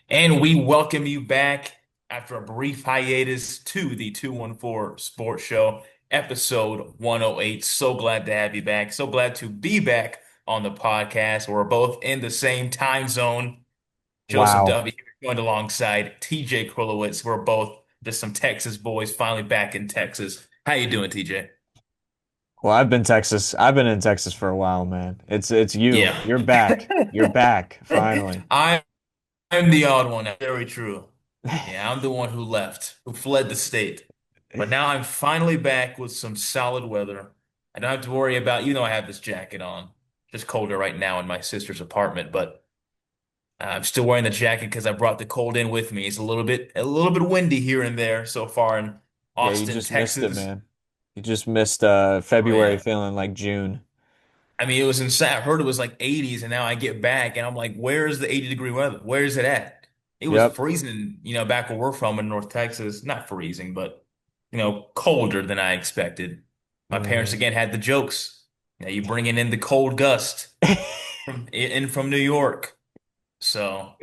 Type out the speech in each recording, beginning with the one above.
And we welcome you back after a brief hiatus to the 214 Sports Show, episode 108. So glad to have you back. So glad to be back on the podcast. We're both in the same time zone. Joseph Wow. Duffey joined alongside TJ Krilowicz. We're both just some Texas boys finally back in Texas. How you doing, TJ? Well, I've been in Texas for a while, man. It's you. Yeah. You're back. You're back, finally. I I'm the odd one. Very true. Yeah, I'm the one who left, who fled the state. But now I'm finally back with some solid weather. I don't have to worry about, I have this jacket on. Just colder right now in my sister's apartment, but I'm still wearing the jacket because I brought the cold in with me. It's a little bit windy here and there so far in Yeah, you Austin, just missed it, Texas. man. You just missed Oh February yeah. feeling like June. I mean, it was insane. I heard it was like 80s, and now I get back and I'm like, where is the 80-degree weather? Where is it at? It was Yep. freezing, back where we're from in North Texas. Not freezing, but colder than I expected. My parents hmm again had the jokes. You bringing in the cold gust from New York. So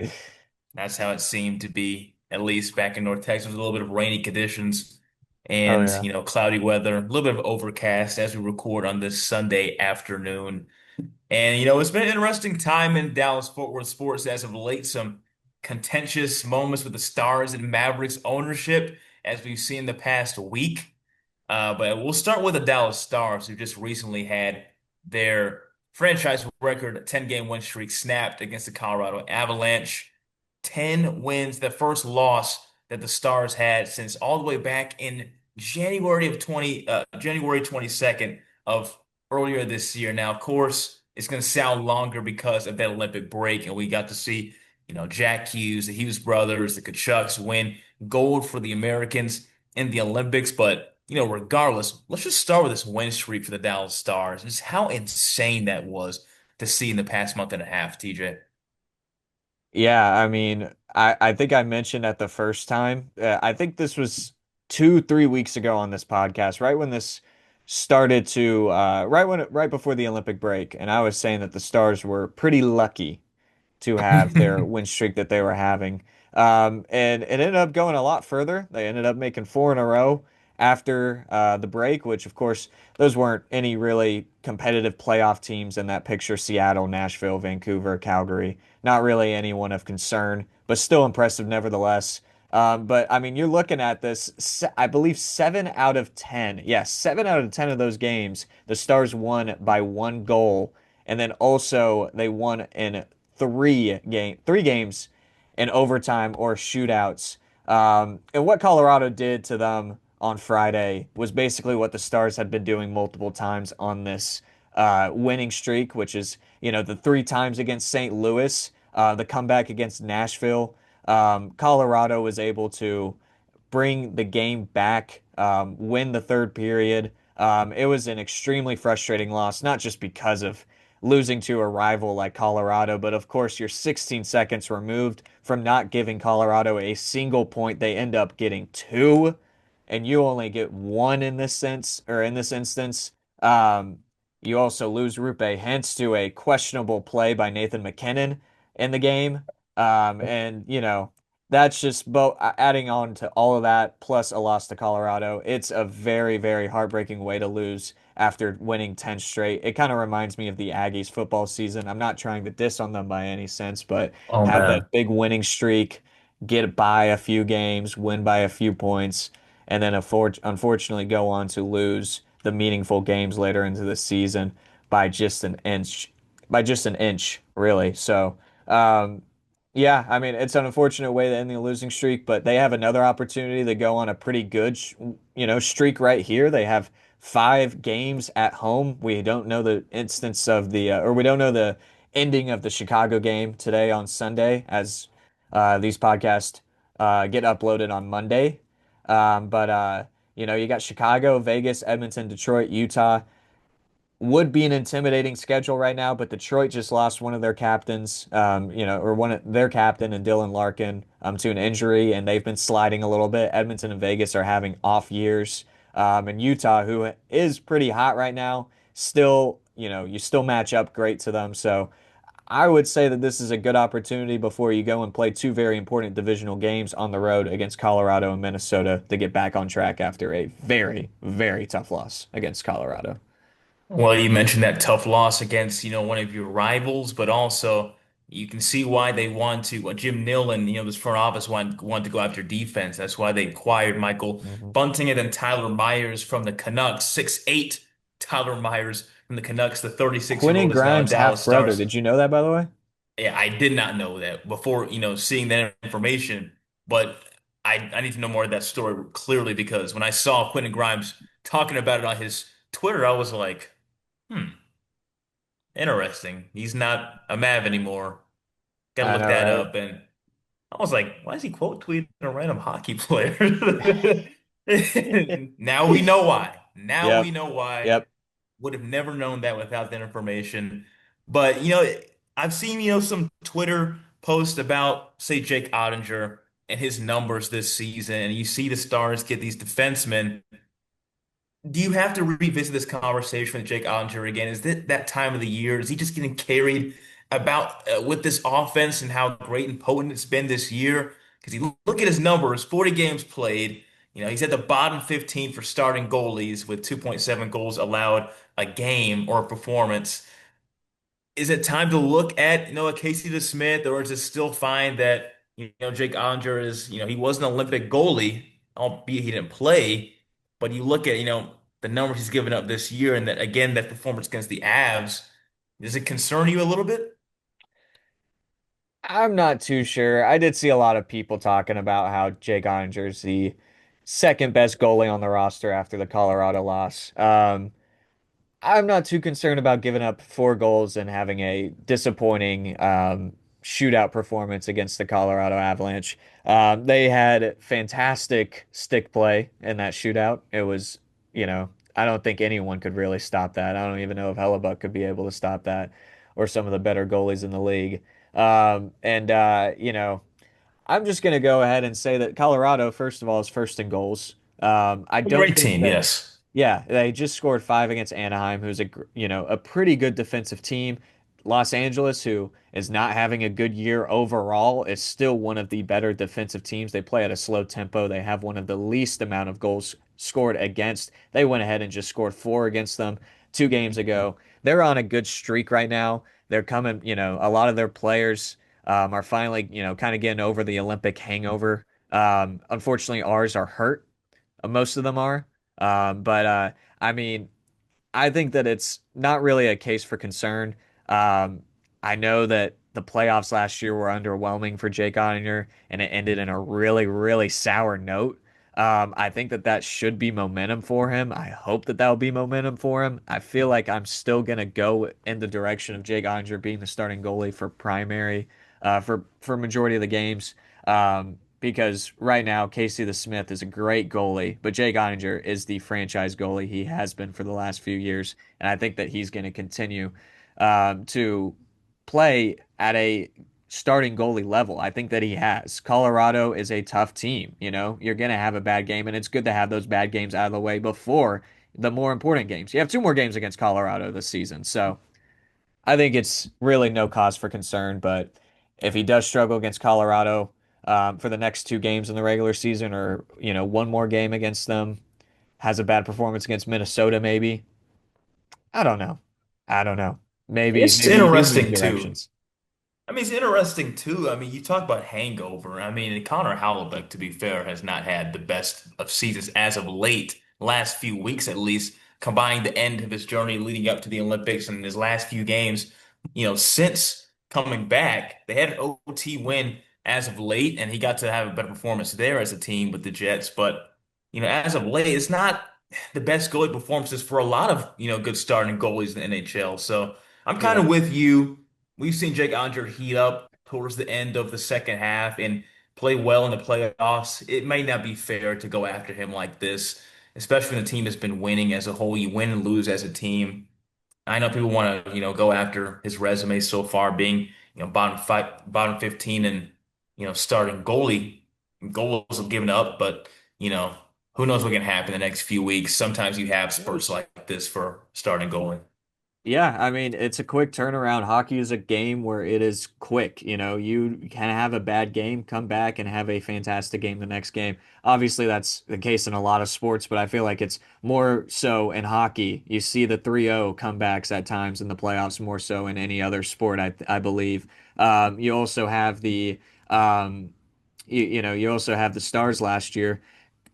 that's how it seemed to be, at least back in North Texas. A little bit of rainy conditions Oh and, yeah. cloudy weather, a little bit of overcast as we record on this Sunday afternoon. And it's been an interesting time in Dallas-Fort Worth sports as of late. Some contentious moments with the Stars and Mavericks ownership, as we've seen the past week. But we'll start with the Dallas Stars, who just recently had their franchise record 10-game win streak snapped against the Colorado Avalanche. 10 wins, the first loss that the Stars had since all the way back in January 22nd of earlier this year. Now, of course, it's going to sound longer because of that Olympic break, and we got to see, Jack Hughes, the Hughes brothers, the Kachucks win gold for the Americans in the Olympics. But, regardless, let's just start with this win streak for the Dallas Stars. Just how insane that was to see in the past month and a half, TJ. Yeah, I mean, I think I mentioned at the first time. I think this was 3 weeks ago on this podcast, right when this started to right before the Olympic break, and I was saying that the Stars were pretty lucky to have their win streak that they were having. And it ended up going a lot further. They ended up making four in a row after the break, which, of course, those weren't any really competitive playoff teams in that picture: Seattle, Nashville, Vancouver, Calgary. Not really anyone of concern, but still impressive nevertheless. But I mean, you're looking at this, I believe 7 out of 10. Yes, 7 out of 10 of those games, the Stars won by one goal. And then also they won in three games in overtime or shootouts. And what Colorado did to them on Friday was basically what the Stars had been doing multiple times on this winning streak, which is, the three times against St. Louis, the comeback against Nashville. Colorado was able to bring the game back, win the third period. It was an extremely frustrating loss, not just because of losing to a rival like Colorado, but of course, you're 16 seconds removed from not giving Colorado a single point. They end up getting two, and you only get one in this sense, or in this instance. Um, you also lose Rupe hence to a questionable play by Nathan McKinnon in the game. And that's just both adding on to all of that, plus a loss to Colorado. It's a very, very heartbreaking way to lose after winning 10 straight. It kind of reminds me of the Aggies football season. I'm not trying to diss on them by any sense, but Oh have that man. big winning streak, get by a few games, win by a few points, and then unfortunately go on to lose the meaningful games later into the season by just an inch, really. So, um, yeah, I mean, it's an unfortunate way to end the losing streak, but they have another opportunity to go on a pretty good, streak right here. They have 5 games at home. We don't know the instance of or we don't know the ending of the Chicago game today on Sunday, as these podcasts get uploaded on Monday. But you got Chicago, Vegas, Edmonton, Detroit, Utah. Would be an intimidating schedule right now, but Detroit just lost one of their captains, or one of their captain and Dylan Larkin, to an injury, and they've been sliding a little bit. Edmonton and Vegas are having off years, and Utah, who is pretty hot right now, still, you still match up great to them. So I would say that this is a good opportunity before you go and play two very important divisional games on the road against Colorado and Minnesota to get back on track after a very, very tough loss against Colorado. Well, you mentioned that tough loss against, one of your rivals, but also you can see why they want to, Jim Nill and, this front office want to go after defense. That's why they acquired Michael Mhm. Bunting and then Tyler Myers from the Canucks, 6'8" Tyler Myers from the Canucks, the 36-year-old Quentin is now in Grimes' half Dallas brother. Stars. Did you know that, by the way? Yeah, I did not know that before, seeing that information, but I need to know more of that story clearly because when I saw Quentin Grimes talking about it on his Twitter, I was like, hmm. Interesting. He's not a Mav anymore. Gotta I look know, that right? up. And I was like, why is he quote tweeting a random hockey player? Now we know why. Now we Yep. know why. Yep. Would have never known that without that information. But, I've seen, some Twitter posts about, say, Jake Oettinger and his numbers this season. And you see the Stars get these defensemen. Do you have to revisit this conversation with Jake Oettinger again? Is it that time of the year? Is he just getting carried about with this offense and how great and potent it's been this year? Because you look at his numbers, 40 games played. He's at the bottom 15 for starting goalies with 2.7 goals allowed a game or a performance. Is it time to look at, a Casey Desmith, or is it still fine that, Jake Oettinger is, he was an Olympic goalie, albeit he didn't play, but you look at, the numbers he's given up this year and that again, that performance against the Avs, does it concern you a little bit? I'm not too sure. I did see a lot of people talking about how Jake Ottinger's the second best goalie on the roster after the Colorado loss. I'm not too concerned about giving up four goals and having a disappointing shootout performance against the Colorado Avalanche. They had fantastic stick play in that shootout. It was, I don't think anyone could really stop that. I don't even know if Hellebuck could be able to stop that or some of the better goalies in the league. I'm just going to go ahead and say that Colorado, first of all, is first in goals. I A don't great think team, that yes. yeah, they just scored five against Anaheim, who's a pretty good defensive team. Los Angeles, who is not having a good year overall, is still one of the better defensive teams. They play at a slow tempo. They have one of the least amount of goals scored against. They went ahead and just scored four against them 2 games ago. They're on a good streak right now. They're coming, a lot of their players are finally, kind of getting over the Olympic hangover. Unfortunately, ours are hurt. Most of them are. But I mean, I think that it's not really a case for concern. Um, I know that the playoffs last year were underwhelming for Jake Oettinger, and it ended in a really, really sour note. I think that that should be momentum for him. I hope that that will be momentum for him. I feel like I'm still gonna go in the direction of Jake Oettinger being the starting goalie for primary, for majority of the games. Because right now Casey Smith is a great goalie, but Jake Oettinger is the franchise goalie. He has been for the last few years, and I think that he's going to continue to play at a starting goalie level. I think that he has. Colorado is a tough team. You're going to have a bad game, and it's good to have those bad games out of the way before the more important games. You have two more games against Colorado this season, so I think it's really no cause for concern. But if he does struggle against Colorado for the next two games in the regular season, or one more game against them, has a bad performance against Minnesota, maybe. I don't know. I don't know. Maybe It's maybe we move interesting too. directions. I mean, it's interesting too. I mean, you talk about hangover. I mean, Connor Hellebuyck, to be fair, has not had the best of seasons as of late, last few weeks at least, combining the end of his journey leading up to the Olympics and his last few games, since coming back. They had an OT win as of late, and he got to have a better performance there as a team with the Jets. But, as of late, it's not the best goalie performances for a lot of, good starting goalies in the NHL. So I'm kind Yeah. of with you. We've seen Jake Onger heat up towards the end of the second half and play well in the playoffs. It may not be fair to go after him like this, especially when the team has been winning as a whole. You win and lose as a team. I know people want to, go after his resume so far, being, bottom five, bottom 15 and, starting goalie goals have given up, but, you know, who knows what can happen the next few weeks. Sometimes you have spurts like this for starting goalie. Yeah, I mean, it's a quick turnaround. Hockey is a game where it is quick. You can have a bad game, come back and have a fantastic game the next game. Obviously, that's the case in a lot of sports, but I feel like it's more so in hockey. You see the 3-0 comebacks at times in the playoffs more so in any other sport, I believe. You also have um, you also have the Stars last year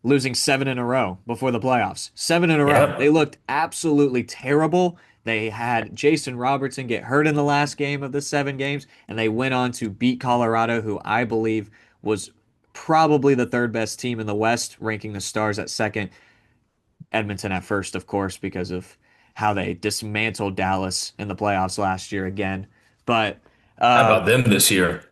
losing seven in a row before the playoffs. Seven in a row. They Yep. looked absolutely terrible. They had Jason Robertson get hurt in the last game of the 7 games, and they went on to beat Colorado, who I believe was probably the third best team in the West, ranking the Stars at second, Edmonton at first, of course, because of how they dismantled Dallas in the playoffs last year again. But How um, about them this year?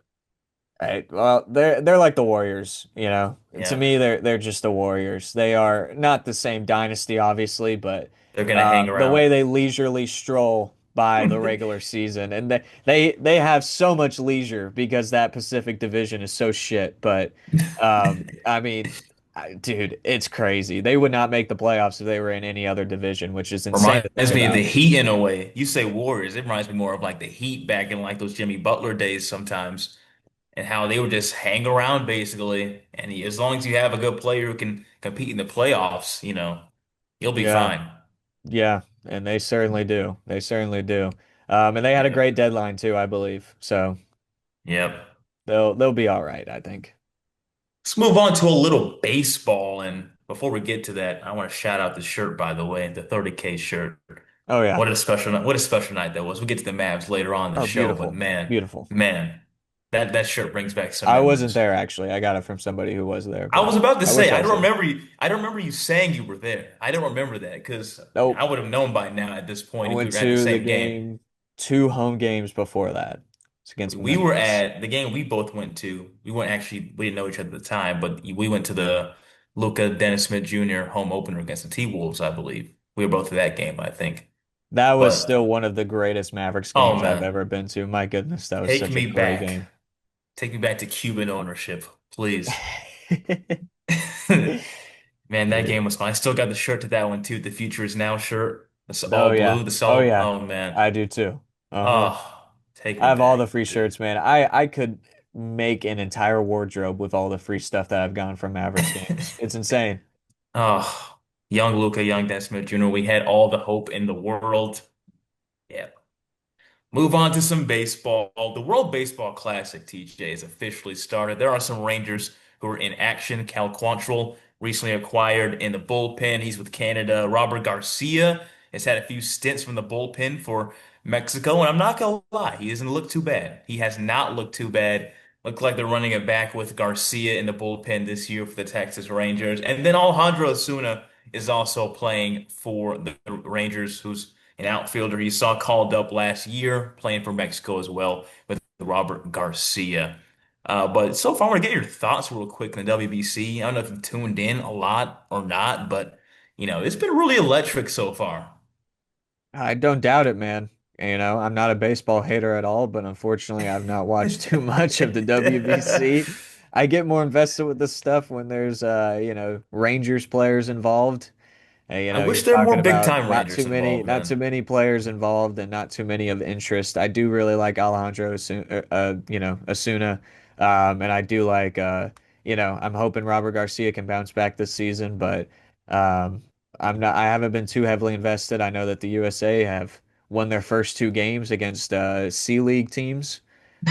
Right. Well, they're like the Warriors. To Yeah. me, they're just the Warriors. They are not the same dynasty, obviously, but They're gonna hang the around. way they leisurely stroll by the regular season, and they have so much leisure because that Pacific Division is so shit. But I mean, dude, it's crazy. They would not make the playoffs if they were in any other division, which is insane to think Reminds me of the about. Heat in a way. You say Warriors, it reminds me more of like the Heat back in like those Jimmy Butler days sometimes, and how they would just hang around basically. And as long as you have a good player who can compete in the playoffs, you'll be Yeah. fine. Yeah, and they certainly do. They certainly do. And they had a Yeah. great deadline too, I believe. So Yep. they'll be all right, I think. Let's move on to a little baseball. And before we get to that, I want to shout out the shirt, by the way, the 30K shirt. Oh yeah. What a special night that was. We'll get to the Mavs later on in the Oh, show, but beautiful. man, Beautiful. man, that shirt brings back some I wasn't memories. there actually. I got it from somebody who was there, I but was about to I wish say, I was there. I don't remember you saying you were there. I don't remember that because I Nope. would have known by now at this I point if we went were at the to the same game. game, 2 home games before that. It's against We were Memphis. at the game we both went to. We didn't know each other at the time, but we went to the Luca Dennis Smith Jr. home opener against the T-Wolves, I believe. We were both at that game, I think. That was still But one of the greatest Mavericks oh games I've man, ever been to. My goodness, that was take such a me great back. game. Take me back to Cuban ownership, please. Man, that Dude. game was fun. I still got the shirt to that one too. The Future is Now shirt. It's Oh all yeah. blue. The Oh all. yeah. Oh man. I do too. Uh-huh. Oh, take I me have all the back, free dude. shirts, man. I could make an entire wardrobe with all the free stuff that I've gotten from Mavericks games. It's insane. Oh, young Luca, young Dennis Smith Jr. We had all the hope in the world. Yeah. Move on to some baseball. The World Baseball Classic, TJ, is officially started. There are some Rangers who are in action. Cal Quantrill recently acquired in the bullpen. He's with Canada. Robert Garcia has had a few stints from the bullpen for Mexico, and I'm not gonna lie, he doesn't look too bad. He has not looked too bad. Looked like they're running it back with Garcia in the bullpen this year for the Texas Rangers. And then Alejandro Osuna is also playing for the Rangers, who's an outfielder you saw called up last year, playing for Mexico as well with Robert Garcia. But so far, I want to get your thoughts real quick on the WBC. I don't know if you tuned in a lot or not, but it's been really electric so far. I don't doubt it, man. I'm not a baseball hater at all, but unfortunately, I've not watched too much of the WBC. I get more invested with this stuff when there's Rangers players involved. And, I you're wish there were talking more big about time Rangers involved, not too man. many players involved and not too many of interest. I do really like Alejandro Asuna. And I do like, I'm hoping Robert Garcia can bounce back this season, but, um, I haven't been too heavily invested. I know that the USA have won their first 2 games against, C League teams.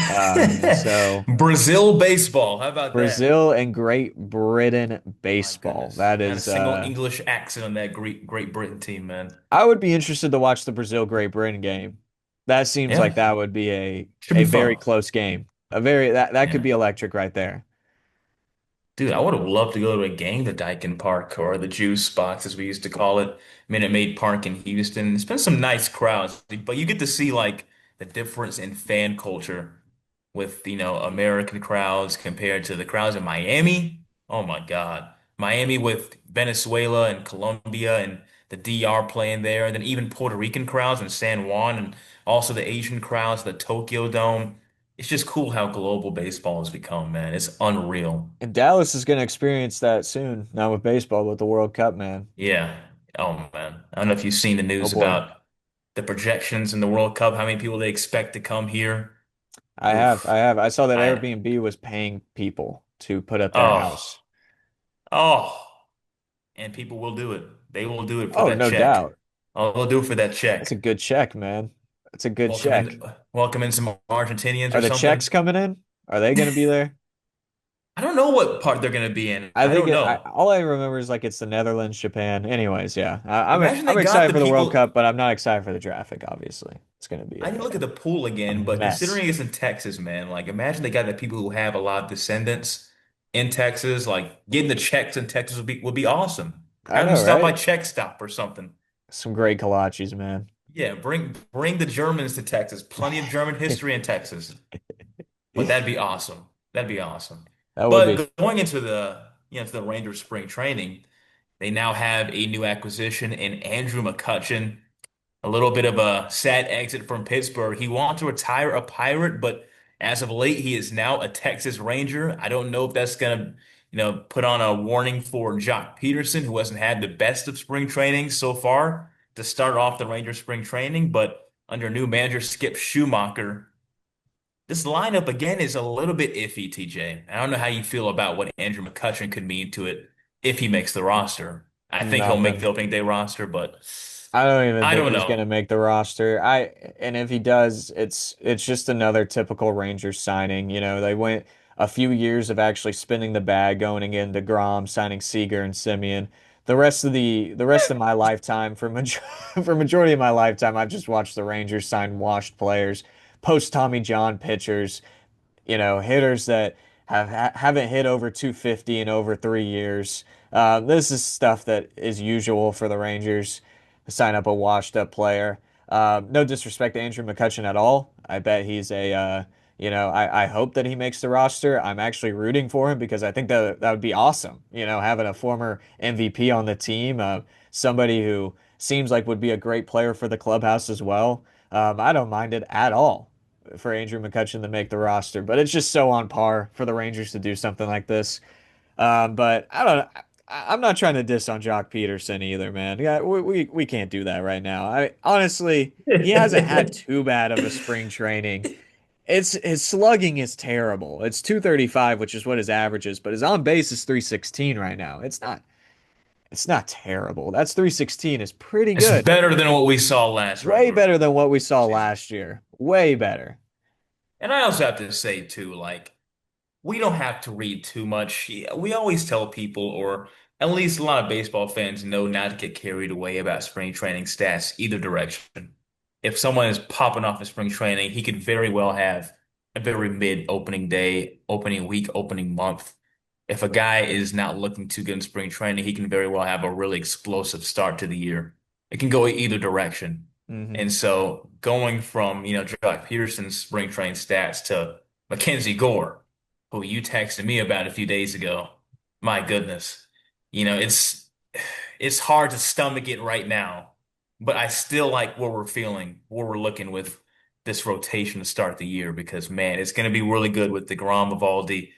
And so Brazil baseball, how about that? Brazil and Great Britain My baseball. goodness, That not a is, single English accent on that Great Britain team, man. I would be interested to watch the Brazil Great Britain game. That seems like Yeah, that would be a should be a very fun. close game. A very that could Yeah. be electric right there. Dude, I would have loved to go to a game to Dyken Park or the Juice Box, as we used to call it, Minute Maid Park in Houston. It's been some nice crowds, but you get to see like the difference in fan culture with, American crowds compared to the crowds in Miami. Oh my God. Miami with Venezuela and Colombia and the DR playing there, and then even Puerto Rican crowds in San Juan and also the Asian crowds, the Tokyo Dome. It's just cool how global baseball has become, man. It's unreal. And Dallas is going to experience that soon. Not with baseball, but the World Cup, man. Yeah. Oh man. I don't know if you've seen the Oh news boy. about the projections in the World Cup, how many people they expect to come here. Oof. I have. I saw that I Airbnb was paying people to put up their oh house. oh, and people will do it. They will do it for Oh, that no check. doubt. Oh, they'll do it for that That's a check. good check, man. That's a good check. Welcome in some Argentinians Are or the checks something. coming in? Are they going to be there? I don't know what part they're gonna be in. I I think don't know. all I remember is like it's the Netherlands, Japan. Anyways, yeah. Imagine they I'm got excited the for the World people. Cup, but I'm not excited for the traffic, obviously. It's going to be I didn't look at the pool a again, but mess. considering it's in Texas, man, like imagine they got the people who have a lot of descendants in Texas. Like getting the checks in Texas would be awesome. I Have them know, stop by right? Check Stop or something. Some great kolaches, man. Yeah, bring the Germans to Texas. Plenty of German history in Texas. But that'd be awesome. That'd be awesome. That would be. But going into the Rangers spring training, they now have a new acquisition in Andrew McCutchen. A little bit of a sad exit from Pittsburgh. He wanted to retire a Pirate, but as of late, he is now a Texas Ranger. I don't know if that's gonna, put on a warning for Jock Peterson, who hasn't had the best of spring training so far to start off the Ranger spring training. But under new manager Skip Schumacher, this lineup again is a little bit iffy, TJ. I don't know how you feel about what Andrew McCutchen could mean to it if he makes the roster. I think he'll make the Nothing. opening day roster, but I don't even I think don't he's know. gonna make the roster. And if he does, it's just another typical Rangers signing. You know, they went a few years of actually spinning the bag, going again to Grom, signing Seager and Simeon. The rest of my lifetime, for majority of my lifetime, I've just watched the Rangers sign washed players, post Tommy John pitchers, hitters that haven't hit over 250 in over 3 years. This is stuff that is usual for the Rangers to sign up a washed up player. No disrespect to Andrew McCutchen at all. I bet he's I hope that he makes the roster. I'm actually rooting for him because I think that would be awesome. Having a former MVP on the team, somebody who seems like would be a great player for the clubhouse as well. I don't mind it at all for Andrew McCutchen to make the roster, but it's just so on par for the Rangers to do something like this. But I don't know. I'm not trying to diss on Jock Peterson either, man. Yeah, we can't do that right now. I honestly, he hasn't had too bad of a spring training. It's his slugging is terrible. It's 235, which is what his average is, but his on base is 316 right now. It's not terrible. That's 316 is pretty It's good. better than what we saw last Way regular better than what we saw season. last year. Way better. And I also have to say too, like, we don't have to read too much. Yeah, we always tell people, or at least a lot of baseball fans know not to get carried away about spring training stats either direction. If someone is popping off in spring training, he could very well have a very mid opening day, opening week, opening month. If a guy is not looking too good in spring training, he can very well have a really explosive start to the year. It can go either direction. Hmm. And so going from, Jock Peterson's spring training stats to Mackenzie Gore, who you texted me about a few days ago. My goodness. It's hard to stomach it right now, but I still like where we're feeling, where we're looking with this rotation to start the year because man, it's going to be really good with DeGrom, Evaldi,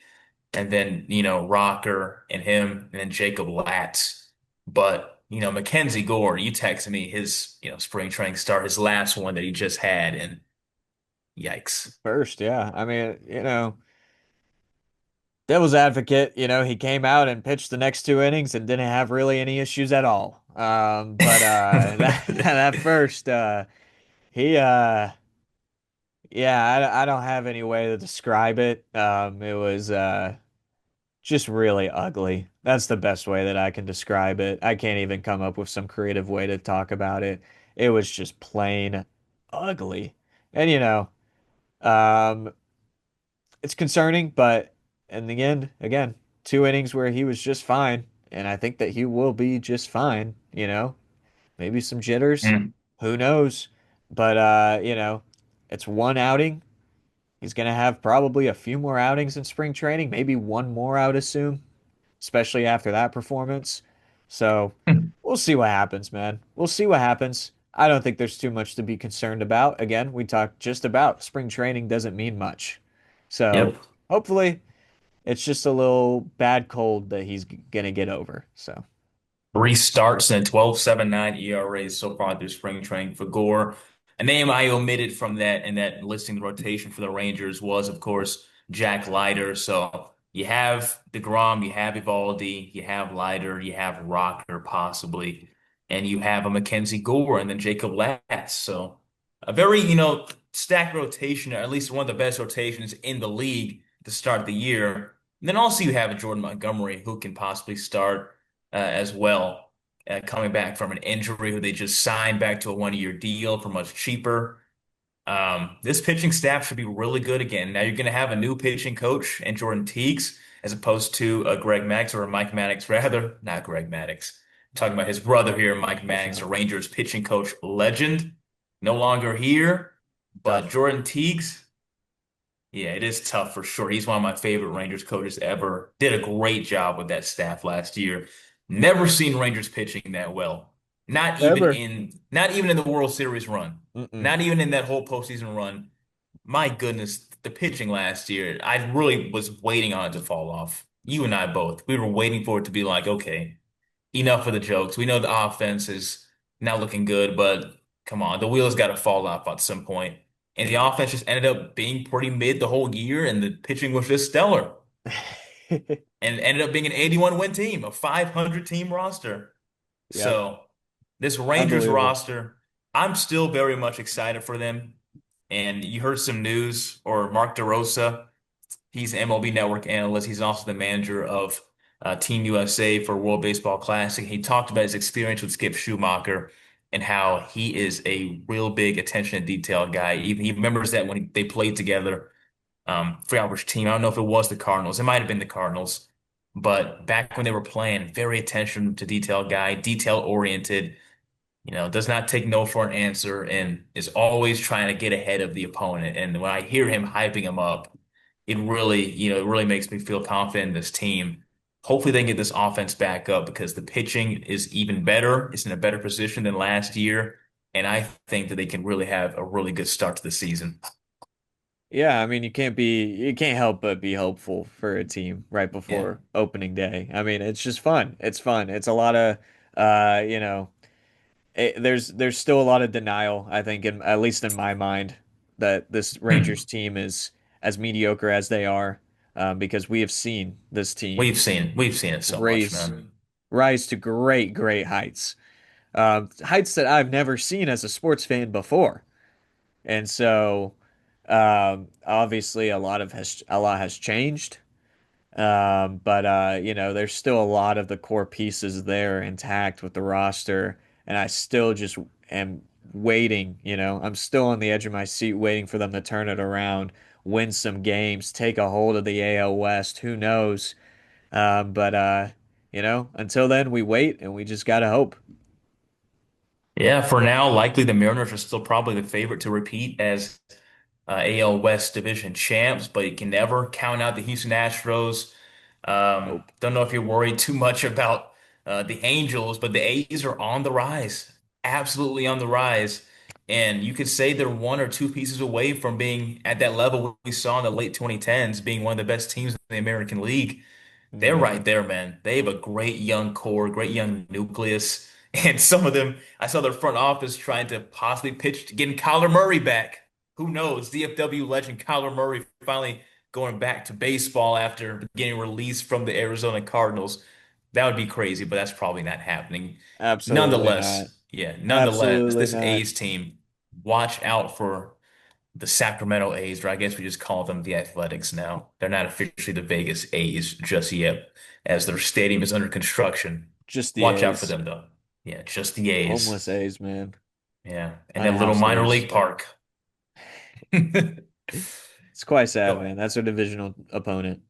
and then, Rocker and him, and then Jacob Latz. But, Mackenzie Gore, you texted me his, spring training start, his last one that he just had, and yikes. First, yeah. I mean, devil's advocate, he came out and pitched the next two innings and didn't have really any issues at all. But that first, he, yeah, I don't have any way to describe it. It was just really ugly. That's the best way that I can describe it. I can't even come up with some creative way to talk about it. It was just plain ugly. And um, it's concerning, but in the end, again, two innings where he was just fine, and I think that he will be just fine, Maybe some jitters, Mm. who knows? But it's one outing. He's gonna have probably a few more outings in spring training, maybe one more, I would assume, especially after that performance. So we'll see what happens, man. We'll see what happens. I don't think there's too much to be concerned about. Again, we talked just about spring training doesn't mean much. So Yep. hopefully it's just a little bad cold that he's gonna get over. So Three starts and 12.79 ERA so far through spring training for Gore. A name I omitted from that and that listing rotation for the Rangers was, of course, Jack Leiter. So you have DeGrom, you have Evaldi, you have Leiter, you have Rocker possibly, and you have a Mackenzie Gore and then Jacob Latz. So a very, stacked rotation, or at least one of the best rotations in the league to start the year. And then also you have a Jordan Montgomery who can possibly start as well, coming back from an injury who they just signed back to a 1 year deal for much cheaper. This pitching staff should be really good again. Now you're going to have a new pitching coach and Jordan Teagues as opposed to Greg Maddux or Mike Maddux, rather, not Greg Maddux. I'm talking about his brother here, Mike Close Maddux, a enough. Rangers pitching coach legend, no longer here. But Tough. Jordan Teagues, yeah, it is tough for sure. He's one of my favorite Rangers coaches ever. Did a great job with that staff last year. Never seen Rangers pitching that well. Ever. Not even in the World Series run. Mm-mm. Not even in that whole postseason run. My goodness, the pitching last year, I really was waiting on it to fall off. You and I both. We were waiting for it to be like, okay, enough of the jokes. We know the offense is not looking good, but come on, the wheels got to fall off at some point. And the offense just ended up being pretty mid the whole year, and the pitching was just stellar. And ended up being an 81 win team, a 500 team roster. Yep. So this Rangers Unbelievable. roster, I'm still very much excited for them. And you heard some news, or Mark DeRosa. He's an MLB Network analyst. He's also the manager of Team USA for World Baseball Classic. He talked about his experience with Skip Schumacher and how he is a real big attention to detail guy. He remembers that when they played together. Forgot which team. I don't know if it was the Cardinals. It might have been the Cardinals. But back when they were playing, very attention to detail guy, detail oriented, does not take no for an answer and is always trying to get ahead of the opponent. And when I hear him hyping him up, it really makes me feel confident in this team. Hopefully they can get this offense back up because the pitching is even better. It's in a better position than last year. And I think that they can really have a really good start to the season. Yeah, I mean, you can't help but be hopeful for a team right Yeah. before opening day. I mean, it's just fun. It's fun. It's a lot of, uh, you know, there's still a lot of denial, I think, at least in my mind, that this Rangers team is as mediocre as they are, because we have seen this team We've seen it so much, raise man. rise to great, great heights, heights that I've never seen as a sports fan before. And so, obviously, a lot has changed. But there's still a lot of the core pieces there intact with the roster, and I still just am waiting. I'm still on the edge of my seat, waiting for them to turn it around, win some games, take a hold of the AL West. Who knows? But until then, we wait and we just gotta hope. Yeah, for now, likely the Mariners are still probably the favorite to repeat as AL West Division champs, but you can never count out the Houston Astros. Nope. Don't know if you're worried too much about the Angels, but the A's are on the rise, absolutely on the rise. And you could say they're one or two pieces away from being at that level we saw in the late 2010s, being one of the best teams in the American League. They're Hmm. right there, man. They have a great young core, great young nucleus. And some of them, I saw their front office trying to possibly pitch to getting Kyler Murray back. Who knows? DFW legend Kyler Murray finally going back to baseball after getting released from the Arizona Cardinals. That would be crazy, but that's probably not happening. Absolutely not. Nonetheless, Absolutely this not. A's team, watch out for the Sacramento A's, or I guess we just call them the Athletics now. They're not officially the Vegas A's just yet, as their stadium is under construction. Just the Watch out for A's. them, though. Yeah, just the A's. Homeless A's, man. Yeah, and My that little house minor theirs. league park. It's quite sad, Go. man. That's our divisional opponent.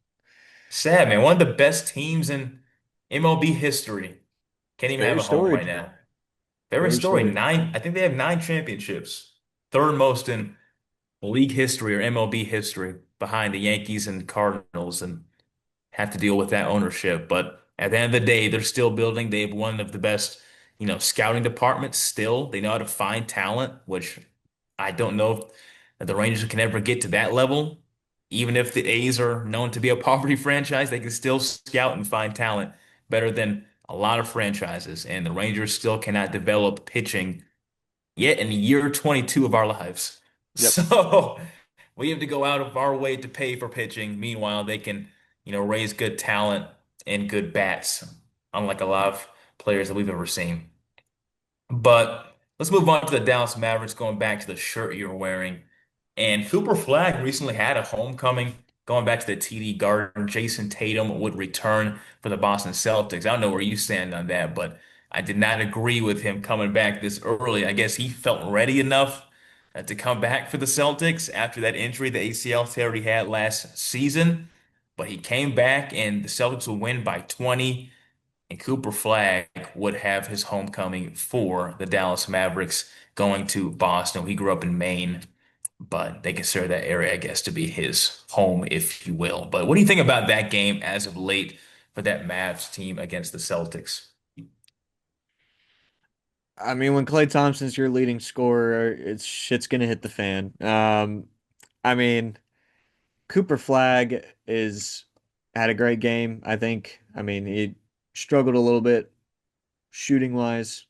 Sad, man. One of the best teams in MLB history. Can't even have Very a home right storied. now. Very Very story. storied. Nine. I think they have nine championships. Third most in league history or MLB history behind the Yankees and Cardinals. And have to deal with that ownership. But at the end of the day, they're still building. They have one of the best, scouting departments still. They know how to find talent, which I don't know if the Rangers can ever get to that level. Even if the A's are known to be a poverty franchise, they can still scout and find talent better than a lot of franchises, and the Rangers still cannot develop pitching yet in year 22 of our lives. Yep. So we have to go out of our way to pay for pitching. Meanwhile, they can, raise good talent and good bats, unlike a lot of players that we've ever seen. But let's move on to the Dallas Mavericks, going back to the shirt you're wearing. And Cooper Flag recently had a homecoming. Going back to the TD Garden, Jason Tatum would return for the Boston Celtics. I don't know where you stand on that, but I did not agree with him coming back this early. I guess he felt ready enough to come back for the Celtics after that injury, the ACL tear he had last season. But he came back, and the Celtics would win by 20. And Cooper Flag would have his homecoming for the Dallas Mavericks going to Boston. He grew up in Maine, but they consider that area, I guess, to be his home, if you will. But what do you think about that game as of late for that Mavs team against the Celtics? I mean, when Klay Thompson's your leading scorer, it's shit's gonna hit the fan. I mean, Cooper Flag is had a great game, I think. I mean, he struggled a little bit shooting wise,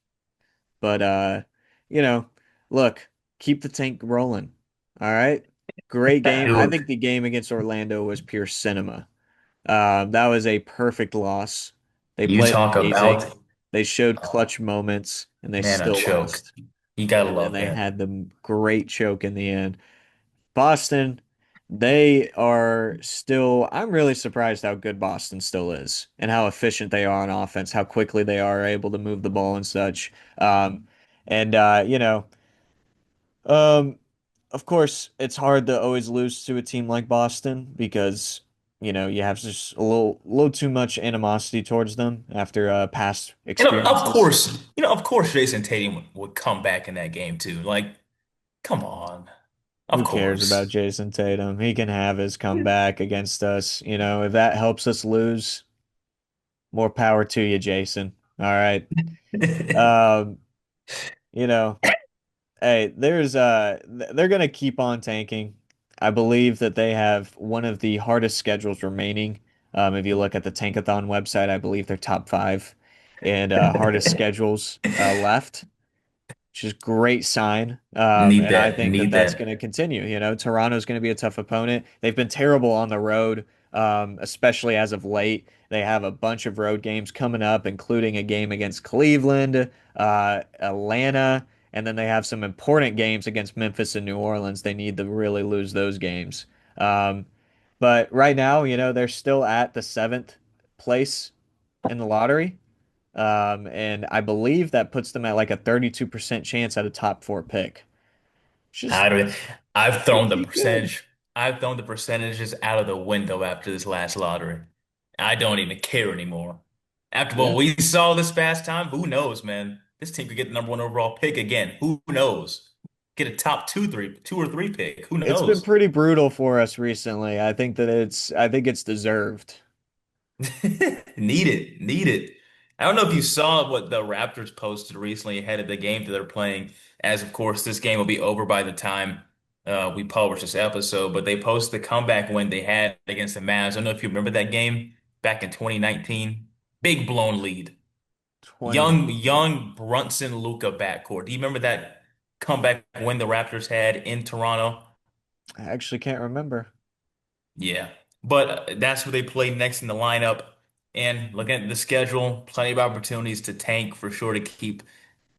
but you know, look, keep the tank rolling. All right. Great game. I think Dude, the game against Orlando was pure cinema. That was a perfect loss. They you played talk amazing. about, They showed oh, clutch moments and they man, a still choke. lost. You gotta And then love they that. had the great choke in the end. Boston, they are still, I'm really surprised how good Boston still is and how efficient they are on offense, how quickly they are able to move the ball and such. And um, of course, it's hard to always lose to a team like Boston because, you have just a little too much animosity towards them after past And of experiences. course, of course, Jason Tatum would come back in that game too. Like, come on. Of Who cares about course. Jason Tatum? He can have his comeback against us. If that helps us lose, more power to you, Jason. All right. Um, you know, hey, they're gonna keep on tanking. I believe that they have one of the hardest schedules remaining. If you look at the Tankathon website, I believe they're top five and hardest schedules left, which is a great sign. Need And I that. think that Need that's going that. to continue. Toronto's going to be a tough opponent. They've been terrible on the road, especially as of late. They have a bunch of road games coming up, including a game against Cleveland, Atlanta, and then they have some important games against Memphis and New Orleans. They need to really lose those games. Um, but right now, they're still at the seventh place in the lottery. And I believe that puts them at like a 32% chance at a top four pick. It's just I don't, I've thrown the pretty good. percentage. I've thrown the percentages out of the window after this last lottery. I don't even care anymore. After what Yeah. we saw this past time, who knows, man? This team could get the number one overall pick again. Who knows? Get a top two or three pick. Who It's been knows? pretty brutal for us recently. I think it's deserved. Need it. Need it. I don't know if you saw what the Raptors posted recently ahead of the game that they're playing, as of course this game will be over by the time we publish this episode, but they posted the comeback win they had against the Mavs. I don't know if you remember that game back in 2019. Big blown lead. Young 2019. Brunson Luka backcourt. Do you remember that comeback win the Raptors had in Toronto? I actually can't remember. Yeah. But that's who they play next in the lineup. And looking at the schedule, plenty of opportunities to tank for sure to keep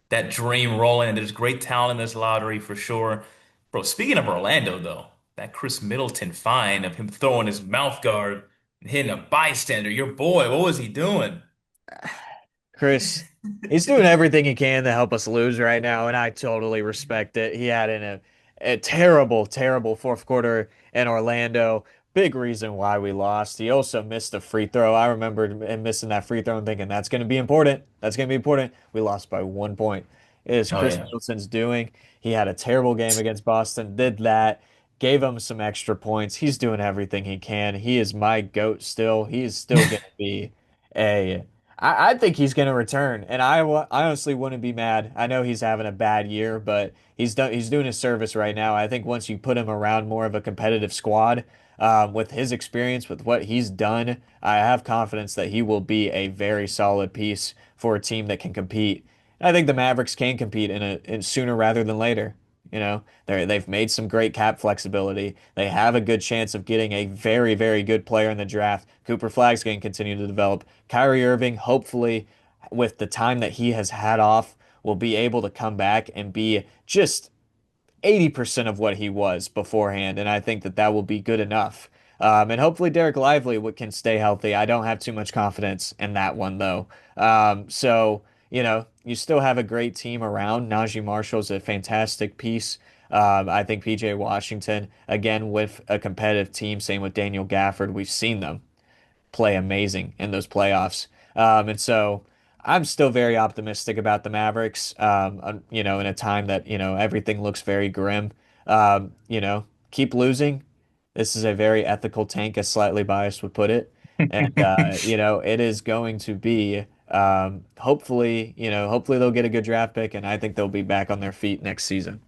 that dream rolling. And there's great talent in this lottery for sure. Bro, speaking of Orlando, though, that Chris Middleton fine of him throwing his mouth guard and hitting a bystander, your boy, what was he doing? Chris, he's doing everything he can to help us lose right now, and I totally respect it. He had a terrible, terrible fourth quarter in Orlando. Big reason why we lost. He also missed a free throw. I remember him missing that free throw and thinking that's going to be important. That's going to be important. We lost by 1 point. It is Oh, Chris yeah. Middleton's doing. He had a terrible game against Boston, did that, gave him some extra points. He's doing everything he can. He is my GOAT still. He is still going to be a I think he's going to return, and I honestly wouldn't be mad. I know he's having a bad year, but he's doing his service right now. I think once you put him around more of a competitive squad, with his experience, with what he's done, I have confidence that he will be a very solid piece for a team that can compete. And I think the Mavericks can compete in sooner rather than later. They've made some great cap flexibility. They have a good chance of getting a very, very good player in the draft. Cooper Flagg's going to continue to develop. Kyrie Irving, hopefully, with the time that he has had off, will be able to come back and be just 80% of what he was beforehand, and I think that that will be good enough. And hopefully Derek Lively can stay healthy. I don't have too much confidence in that one though. You still have a great team around. Najee Marshall's a fantastic piece. I think PJ Washington, again, with a competitive team, same with Daniel Gafford. We've seen them play amazing in those playoffs. And so I'm still very optimistic about the Mavericks. In a time that, everything looks very grim. Keep losing. This is a very ethical tank, as slightly biased would put it. And it is going to be hopefully they'll get a good draft pick, and I think they'll be back on their feet next season.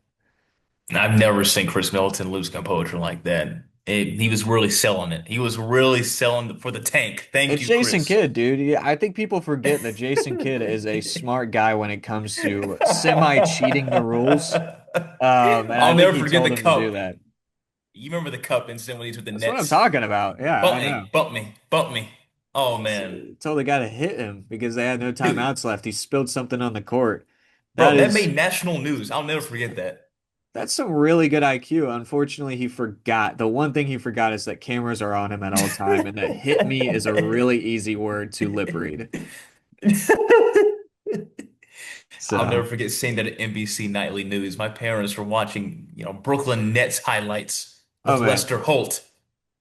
I've never seen Chris Middleton lose composure like that. He was really selling it. He was really selling for the tank. Thank It's you, Jason Chris. Kidd, dude. Yeah, I think people forget that Jason Kidd is a smart guy when it comes to semi-cheating the rules. And I I'll think never he forget told the him to do cup. that. You remember the cup incident when he's with the That's what I'm Nets? talking about. Yeah, I Bump know. me, bump me, bump me. Oh So, man, told the guy to hit him because they had no dude, timeouts left. He spilled something on the court. That bro, that is made national news. I'll never forget that. that's some really good IQ. Unfortunately, he forgot. The one thing he forgot is that cameras are on him at all time, and that hit me is a really easy word to lip read. I'll never So, forget seeing that at NBC Nightly News. My parents were watching, Brooklyn Nets highlights oh with man. Lester Holt.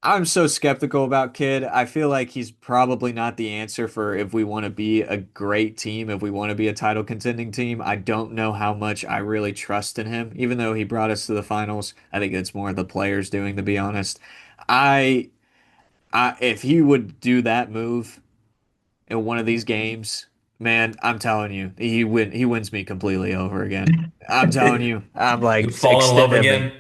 I'm so skeptical about Kidd. I feel like he's probably not the answer for if we want to be a great team, if we want to be a title contending team. I don't know how much I really trust in him, even though he brought us to the finals. I think it's more the players doing, to be honest. I, if he would do that move in one of these games, man, I'm telling you, he wins me completely over again. I'm telling you, I'm You like fall in love again,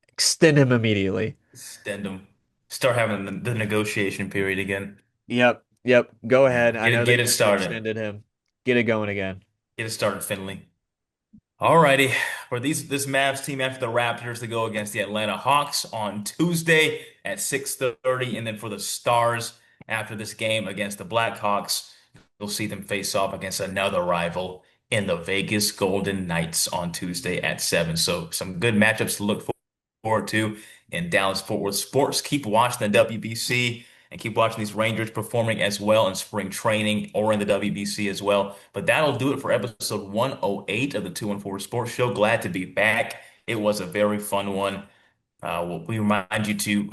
extend him immediately. extend them. Start having the negotiation period again. Yep, yep. Go ahead. I know they Get it just started. extended him. Get it going again. Get it started, Finley. Alrighty, for this Mavs team after the Raptors to go against the Atlanta Hawks on Tuesday at 6:30, and then for the Stars after this game against the Blackhawks, you'll see them face off against another rival in the Vegas Golden Knights on Tuesday at 7. So some good matchups to look forward to in Dallas Fort Worth sports. Keep watching the WBC and keep watching these Rangers performing as well in spring training or in the WBC as well. But that'll do it for episode 108 of the 214 Sports Show. Glad to be back. It was a very fun one. We remind you to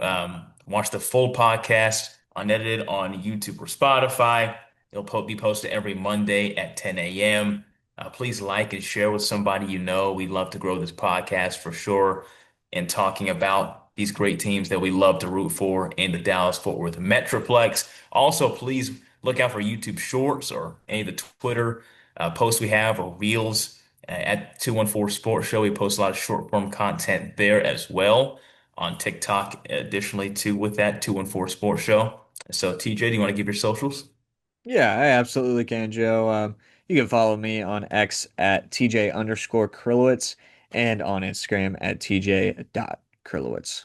watch the full podcast unedited on YouTube or Spotify. It'll be posted every Monday at 10 a.m. Please like and share with somebody you know. We love to grow this podcast for sure and talking about these great teams that we love to root for in the Dallas-Fort Worth Metroplex. Also, please look out for YouTube Shorts or any of the Twitter posts we have or Reels at 214 Sports Show. We post a lot of short form content there as well on TikTok, additionally, too, with that 214 Sports Show. So, TJ, do you want to give your socials? Yeah, I absolutely can, Joe. You can follow me on X at TJ_Krilowicz and on Instagram at TJ.Krilowicz.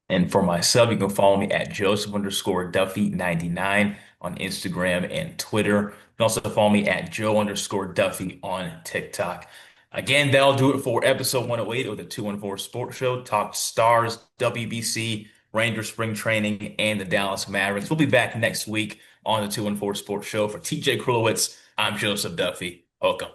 And for myself, you can follow me at Joseph_Duffy99 on Instagram and Twitter. You can also follow me at Joe_Duffy on TikTok. Again, that'll do it for episode 108 of the 214 Sports Show. Talk Stars, WBC, Rangers spring training, and the Dallas Mavericks. We'll be back next week on the 214 Sports Show. For TJ Krulowitz, I'm Joseph Duffy. Welcome.